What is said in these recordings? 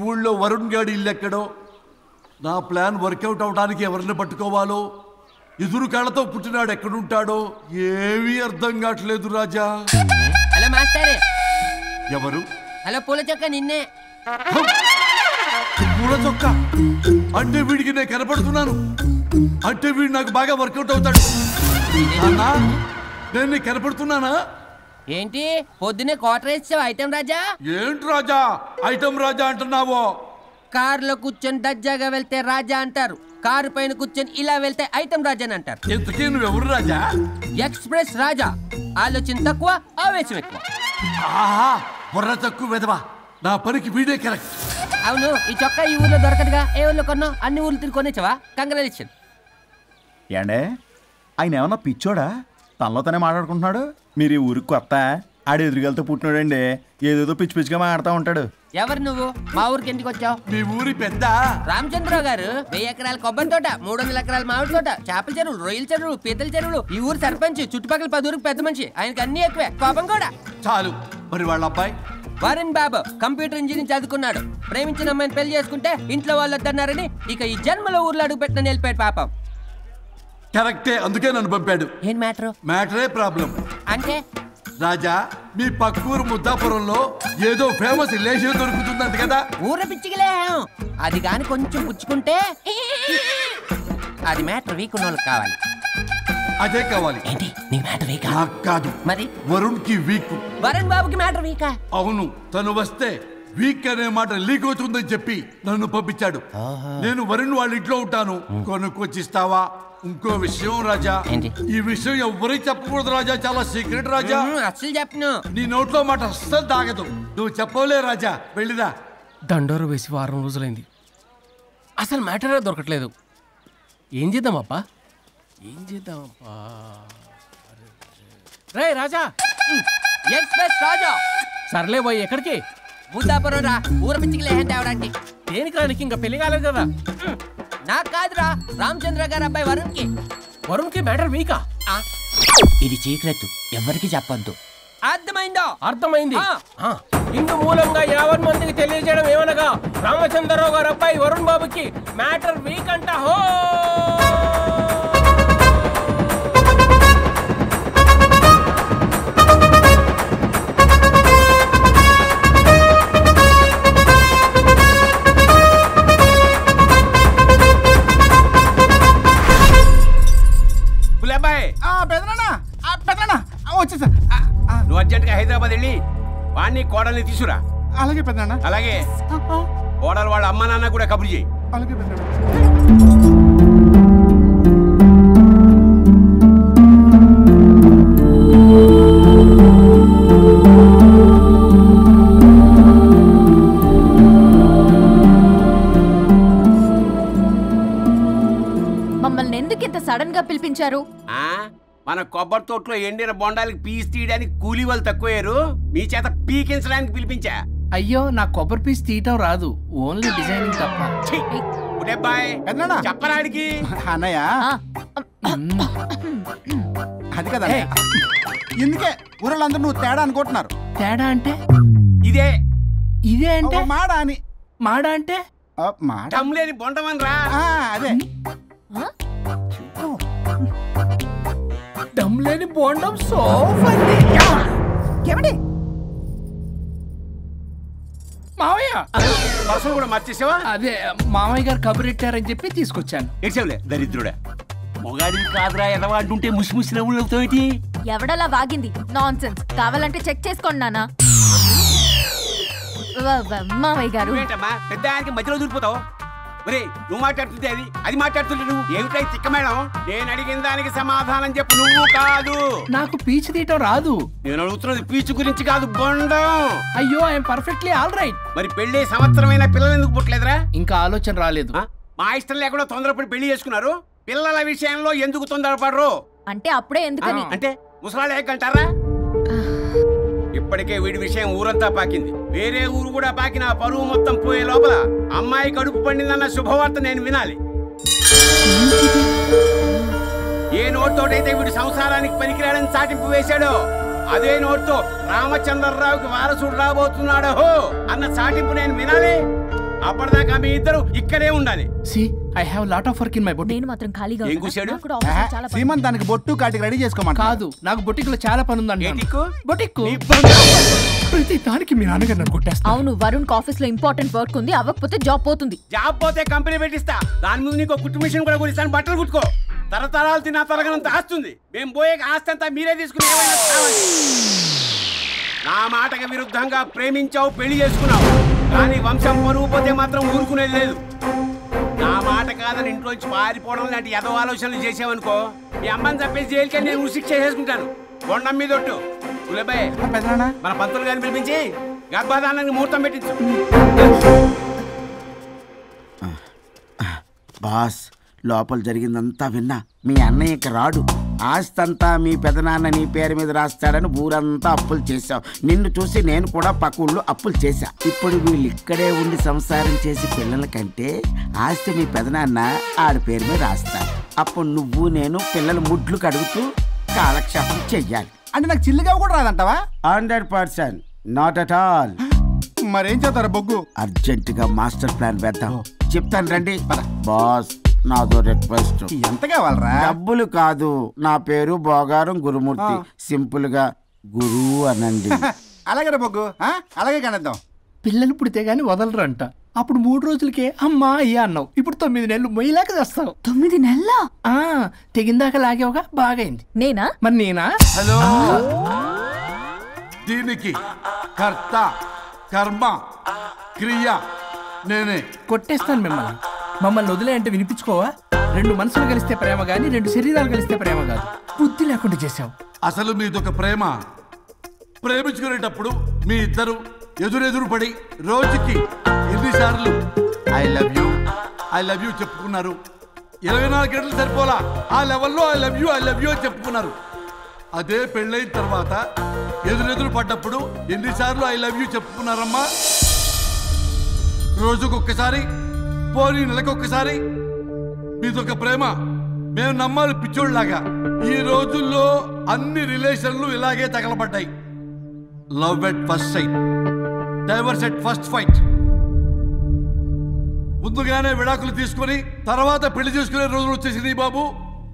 ఊళ్ళో వరుణ్ గాడి ఇల్లు ఎక్కడో, నా ప్లాన్ వర్కౌట్ అవడానికి ఎవరిని పట్టుకోవాలో, ఎదురు కాళ్ళతో పుట్టినాడు ఎక్కడుంటాడో ఏమీ అర్థం కావట్లేదు రాజా. Hello master. ఎవరు? హలో పూల చొక్క నిన్నే. పూల చొక్క అంటే వీడికి నేను కనపడుతున్నాను, అంటే వీడు నాకు బాగా వర్కౌట్ అవుతాడు. నేను నీకు కనపడుతున్నానా? ఏంటి పొద్దునే క్వార్టర్ ఇచ్చావు ఐటమ్ రాజా? ఏంటి రాజా ఐటమ్ రాజా అంటున్నావో? కారులో కూర్చొని దర్జాగా వెళ్తే రాజా అంటారు, కారు పైన కూర్చొని ఇలా వెళ్తే ఐటమ్ రాజా అని అంటారు. ఇంతకీ నువ్వెవరు రాజా? ఎక్స్ప్రెస్ రాజా. ఆలోచన తక్కువ, ఆవేశం ఎక్కువ. ఆహా, బుర్ర తక్కువ వెదవా. నా పనికి వీడే కరెక్ట్. అవును, ఈ చొక్కా ఈ ఊర్లో దొరకదుగా, ఏ ఊర్లో కొన్నావు? అన్ని ఊర్లు తిరిగి కొనేచ్చావా? కంగ్రాచులేషన్. ఏండే ఆయన ఏమన్నా పిచ్చోడా? తనలో తనే మాట్లాడుకుంటున్నాడు. మీరు ఈ ఊరికి కొత్త, ఆడు ఎదురుగలతో పుట్టినాడండి, ఏదేదో పిచ్చి పిచ్చిగా మాట్లాడుతూ ఉంటాడు. ఎవరు నువ్వు? మా ఊరికి ఎందుకు వచ్చావు? మీ ఊరి పెద్ద రామచంద్రరావు గారు 1000 ఎకరాల కొబ్బరి తోట, 300 ఎకరాల మామిడి తోట, చేపల చెరువులు, రొయ్యల చెరువులు, పీతల చెరువులు. ఈ ఊరు సర్పంచ్, చుట్టుపక్కల 10 ఊరికి పెద్ద మనిషి. ఆయనకి అన్ని ఎక్కువే, కోపం కూడా. చాలు. మరి వాళ్ళ అబ్బాయి వరుణ్ బాబు కంప్యూటర్ ఇంజనీరింగ్ చదువుకున్నాడు. ప్రేమించిన అమ్మాయిని పెళ్లి చేసుకుంటే ఇంట్లో వాళ్ళు వద్దన్నారని ఇక ఈ జన్మలో ఊర్లో అడుగు పెట్టిన నిలిపాడు పాపం. కరెక్టే, అందుకే నన్ను పంపాడు. ఏం మ్యాటర్? మ్యాటరే ప్రాబ్లం. అంటే రాజా, మీ పక్కూరు ముద్దాపురంలో ఏదో ఫేమస్ రిలేషన్ దొరుకుతుందంట కదా? ఊర పిచ్చికిలే, అది కాని కొంచెం పుచ్చుకుంటే అది మ్యాటర్ వీక్ ఉన్న వాళ్ళకి కావాలి. అదే కావాలి. ఏంటి నీ మ్యాటర్ వీకా? నాకు కాదు, మరి వరుణ్ కి వీక్. వరుణ్ బాబుకి మ్యాటర్ వీకా? అవును, తను వస్తే వీక్ అనే మాట లీక్ అవుతుందని చెప్పి నన్ను పంపించాడు. నేను వరుణ్ వాళ్ళ ఇంట్లో ఉంటాను, కొనుక్కొచ్చిస్తావా? ఇంకో విషయం రాజా, ఈ విషయం ఎవరికి చెప్పకూడదు రాజా, చాలా సీక్రెట్ రాజా. అస్సలు చెప్పను. నీ నోట్లో మాట అస్సలు తాగదు. నువ్వు చెప్పవలే రాజా, వెళ్ళిదా. దండోరు వేసి వారం రోజులైంది, అసలు మ్యాటరే దొరకట్లేదు. ఏం చేద్దామప్పా? రే రాజా. ఎక్స్ప్రెస్ రాజా. సర్లే పోయి ఎక్కడికి? ముద్దాపురం రా, ఊర పిచ్చికి లేహం తేవడానికి. దేనికి రానికి? ఇంకా పెళ్లి కాలేదు కదా. నాకు కాదురా, రామచంద్ర గారు అబ్బాయి వరుణ్ కి. వరుణ్ కి మ్యాటర్ వీకా? ఇది సీక్రెట్, ఎవరికి చెప్పొద్దు. అర్థమైందో? అర్థమైంది. ఇందు మూలంగా 50 మందికి తెలియజేయడం ఏమనగా, రామచంద్రరావు గారు అబ్బాయి వరుణ్ బాబుకి మ్యాటర్ వీక్ అంట. హో వచ్చేసా. నువ్వు అర్జెంట్ గా హైదరాబాద్ వెళ్ళి వాడిని కోడల్ని తీసుకురా. అలాగే పెద్దనా. అలాగే కోడలు వాళ్ళ అమ్మ నాన్న కూడా కబురు చేయి. అలాగే పెద్దనా. మమ్మల్ని ఎందుకు ఇంత సడన్ గా పిలిపించారు? మన కొబ్బరి తోటలో ఎండిన బొండాలకి పీస్ తీయడానికి కూలీ వాళ్ళు తక్కువయ్యారు, మీ చేత పీకించడానికి పిలిపించా. అయ్యో, నా కొబ్బరి పీస్ తీయటం రాదు, ఓన్లీ డిజైనింగ్ తప్ప. చెప్పరాడికి. అన్నయ్య అది కదా, ఎందుకే ఊరలందరూ నువ్వు తేడా అనుకుంటున్నారు. తేడా అంటే ఇదే. ఇదే అంటే మాడ అని. మాడ అంటే టమ్లేని బొండమని రా. అదే దమ్లేని బోండం సోఫా. మావయ్య పర్సలు కూడా మర్చేసావా? అదే మామయ్య గారు కబురెట్టారని చెప్పి తీసుకొచ్చాను. ఎక్సెప్లే దరిద్రుడా, మొగాడివి కాదురా ఎదవా అంటుంటే ముసి ముసి నవ్వులు అవుతావేంటి? ఎవడలా వాగింది? నాన్సెన్స్. కావాలంటే చెక్ చేసుకోండి నాన్న. మామయ్య గారు ఏంటమ్మా పెద్ద ఆయనకి మధ్యలో దూరిపోతావు? ఒరే, నువ్వు మాట్లాడుతుంటే అది మాట్లాడుతుంటే నువ్వు ఏమిటై తిక్క మేడం? నేను అడిగిన దానికి సమాధానం చెప్పు. నువ్వు కాదు. నాకు పీచు తీయటం రాదు. నేను అడుగుతున్నది పీచు గురించి కాదు, బొండం. అయ్యో, ఐఎమ్ పర్ఫెక్ట్లీ ఆల్ రైట్. మరి పెళ్లి సంవత్సరమైన పిల్లలు ఎందుకు పుట్టలేదురా? ఇంకా ఆలోచన రాలేదు. మా ఇష్టం లేకుండా తొందరపడి పెళ్లి చేసుకున్నారు. పిల్లల విషయంలో ఎందుకు తొందరపడరు? అంటే అప్పుడే ఎందుకని? అంటే ముసలాళ్ళు ఏకంటారా? ఇప్పటికే వీడి విషయం ఊరంతా పాకింది, వేరే ఊరు కూడా పాకిన పరువు మొత్తం పోయే లోపల అమ్మాయి కడుపు పండిందన్న శుభవార్త నేను వినాలి. ఏ నోటితోటైతే వీడు సంసారానికి పనికిరాడని చాటింపు వేశాడో అదే నోటితో రామచంద్రరావుకి వారసుడు రాబోతున్నాడో అన్న చాటింపు నేను వినాలి. అప్పటిదాకా మీ ఇద్దరు ఇక్కడే ఉండాలి. I have lot of work in my boutique. నేను మాత్రం ఖాళీగా ఏం ఉన్నానా? కూశాడు? నాకు కూడా ఆఫీస్లో చాలా పని. సీమంత్ దానికి బొట్టు కాటికి రెడీ చేసుకోమంట. కాదు, నాకు బొటిక్ లో చాలా పని ఉందండి. ఏ టిక్కు? బొటిక్ నీ బండ. ప్రతి దానికి మీ నాన్నగారు నన్ను కొట్టేస్తా. అవును, వరుణ్ ఆఫీస్ లో ఇంపార్టెంట్ వర్క్ ఉంది, అవ్వకపోతే జాబ్ పోతుంది. జాబ్ పోతే కంపెనీ పెట్టిస్తా. దాని ముందు నీకు కుట్టు మిషన్ కూడా కొనిస్తాను. బట్టలు కుట్టుకో. తరతరాలు తిన్నా తరగనంత ఆస్తుంది. మేము పోయే ఆస్తి అంతా మీరే తీసుకుని ఏమైనా కావాలి. నా మాటకి విరుద్ధంగా ప్రేమించావు, పెళ్లి చేసుకున్నావు, కానీ వంశం పరువు పోతే మాత్రం ఊరుకునేది లేదు. నా మాట కాదని ఇంట్లోంచి పారిపోవడం లాంటి ఎదో ఆలోచనలు చేసావనుకో, మీ అమ్మని చంపేసి జైలుకి నేను ఉసిక్ చేసుకుంటాను. కొండం మీద ఒట్టు. సులభయ్, మన పంతులు గారిని పిలిపించి గర్భధానానికి ముహూర్తం పెట్టించు. బాస్, లోపల జరిగిందంతా విన్నా. మీ అన్నయ్యకి రాడు, ఆస్తంతా మీ పెదనాన్న నీ పేరు మీద రాస్తాడని ఊరంతా అప్పులు చేశావు. నిన్ను చూసి నేను కూడా పక్క ఊళ్ళో అప్పులు చేశా. ఇప్పుడు వీళ్ళు ఇక్కడే ఉండి సంసారం చేసి పిల్లల కంటే ఆస్తి మీ పెదనాన్న ఆడి పేరు మీద రాస్తాడు. అప్పుడు నువ్వు నేను పిల్లల ముడ్లు కడుగుతూ కాలక్షేపం చెయ్యాలి. అంటే నాకు చిల్లిగా కూడా రాదంటావా? 100%, నాట్ అట్ ఆల్. మరేం చేస్తారు బొగ్గు? అర్జెంటుగా మాస్టర్ ప్లాన్ వేద్దాం. చెప్తాను రండి. బాస్, నాదో రిక్వెస్ట్. ఎంత కావాలరా? డబ్బులు కాదు, నా పేరు బోగారం గురుమూర్తి. సింపుల్ గా గురు అనండి. అలాగే బొగ్గు, అలాగే కనేద్దాం. పిల్లలు పుడితే గానీ వదలరంట. అప్పుడు 3 రోజులకే అమ్మా అయ్యా అన్నావు. ఇప్పుడు 9 నెలలు మొయ్యలాగా చేస్తావు. 9 నెలల తెగిందాక లాగేవగా, బాగైంది. నేనా? మరి నేనా? హలో, దీనికి కర్త కర్మ క్రియ నేనే. కొట్టేస్తాను మిమ్మల్ని. మమ్మల్ని వదిలే అంటే వినిపించుకోవా? 2 మనసులు కలిస్తే ప్రేమ గాని 2 శరీరాలు కలిస్తే ప్రేమ కాదు. బుద్ధి లేకుండా చేసావు. అసలు మీదొక ప్రేమ. ప్రేమించుకునేటప్పుడు మీ ఇద్దరు ఎదురెదురు పడి రోజుకి ఎన్నిసార్లు ఐ లవ్ యూ చెప్పుకున్నారు? 24 గంటలు సరిపోలా. ఆ లెవెల్లో ఐ లవ్ యూ అని చెప్పుకున్నారు. అదే పెళ్ళైన తర్వాత ఎదురెదురు పడ్డప్పుడు ఎన్నిసార్లు ఐ లవ్ యూ చెప్పుకున్నారమ్మా? రోజుకొక్కసారి, పోనీ నెలకొక్కసారి. మీదొక ప్రేమ. మేము నమ్మాలి పిచ్చోళ్ళలాగా. ఈ రోజుల్లో అన్ని రిలేషన్లు ఇలాగే తగలబడ్డాయి. Love at first sight, divorce at first fight. ముందుగానే విడాకులు తీసుకొని తర్వాత పెళ్లి చేసుకునే రోజులు వచ్చేసింది బాబు.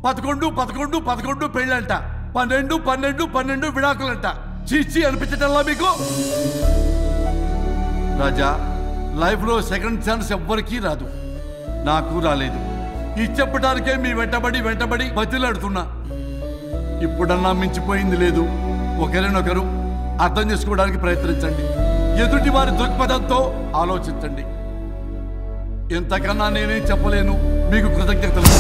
11 పెళ్ళంట, 12 విడాకులంట. చీచి అనిపించటల్లా మీకు? రాజా, లైఫ్ లో సెకండ్ ఛాన్స్ ఎవ్వరికీ రాదు. నాకు రాలేదు. ఈ చెప్పడానికే మీ వెంటబడి బతిలాడుతున్నా. ఇప్పుడన్నా మించిపోయింది లేదు. ఒకరినొకరు అర్థం చేసుకోవడానికి ప్రయత్నించండి. ఎదుటి వారి దృక్పథంతో ఆలోచించండి. ఎంతకన్నా నేనేం చెప్పలేను. మీకు కృతజ్ఞతలు.